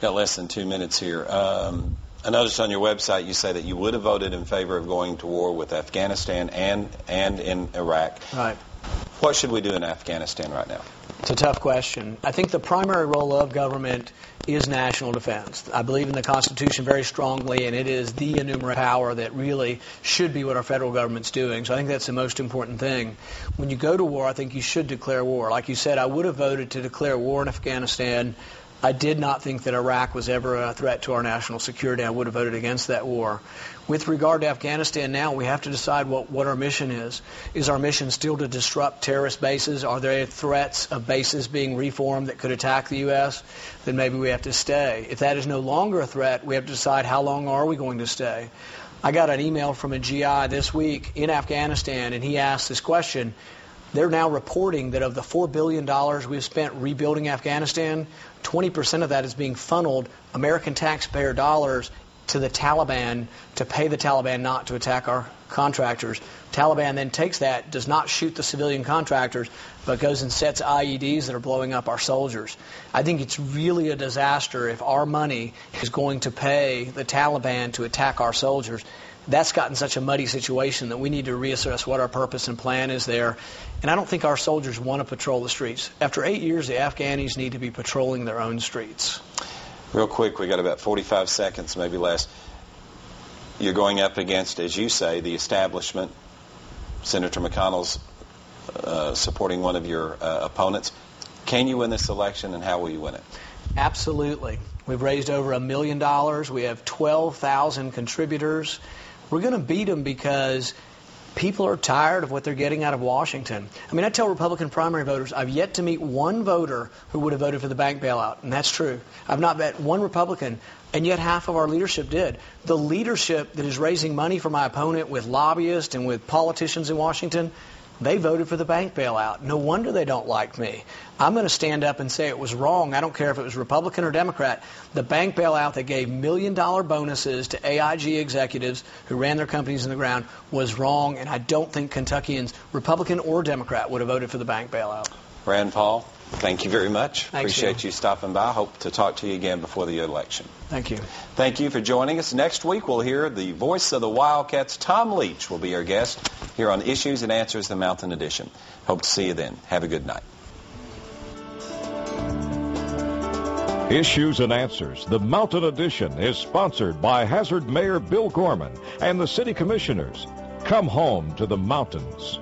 Got less than 2 minutes here. I noticed on your website you say that you would have voted in favor of going to war with Afghanistan and in Iraq. Right. What should we do in Afghanistan right now? It's a tough question. I think the primary role of government is national defense. I believe in the Constitution very strongly, and it is the enumerated power that really should be what our federal government's doing. So I think that's the most important thing. When you go to war, I think you should declare war. Like you said, I would have voted to declare war in Afghanistan. I did not think that Iraq was ever a threat to our national security. I would have voted against that war. With regard to Afghanistan now, we have to decide what our mission is. Is our mission still to disrupt terrorist bases? Are there threats of bases being reformed that could attack the U.S.? Then maybe we have to stay. If that is no longer a threat, we have to decide how long are we going to stay. I got an email from a GI this week in Afghanistan, and he asked this question. They're now reporting that of the $4 billion we've spent rebuilding Afghanistan, 20% of that is being funneled, American taxpayer dollars, to the Taliban to pay the Taliban not to attack our contractors. Taliban then takes that, does not shoot the civilian contractors, but goes and sets IEDs that are blowing up our soldiers. I think it's really a disaster if our money is going to pay the Taliban to attack our soldiers. That's gotten such a muddy situation that we need to reassess what our purpose and plan is there. And I don't think our soldiers want to patrol the streets. After 8 years, the Afghanis need to be patrolling their own streets. Real quick, we got about 45 seconds, maybe less. You're going up against, as you say, the establishment. Senator McConnell's supporting one of your opponents. Can you win this election, and how will you win it? Absolutely. We've raised over $1 million. We have 12,000 contributors. We're going to beat them because people are tired of what they're getting out of Washington. I mean, I tell Republican primary voters, I've yet to meet one voter who would have voted for the bank bailout, and that's true. I've not met one Republican, and yet half of our leadership did. The leadership that is raising money for my opponent with lobbyists and with politicians in Washington, they voted for the bank bailout. No wonder they don't like me. I'm going to stand up and say it was wrong. I don't care if it was Republican or Democrat. The bank bailout that gave $1 million bonuses to AIG executives who ran their companies in the ground was wrong, and I don't think Kentuckians, Republican or Democrat, would have voted for the bank bailout. Rand Paul, thank you very much. Thanks, Appreciate you stopping by. Hope to talk to you again before the election. Thank you. Thank you for joining us. Next week, we'll hear the voice of the Wildcats. Tom Leach will be our guest here on Issues and Answers, the Mountain Edition. Hope to see you then. Have a good night. Issues and Answers, the Mountain Edition, is sponsored by Hazard Mayor Bill Gorman and the City Commissioners. Come home to the mountains.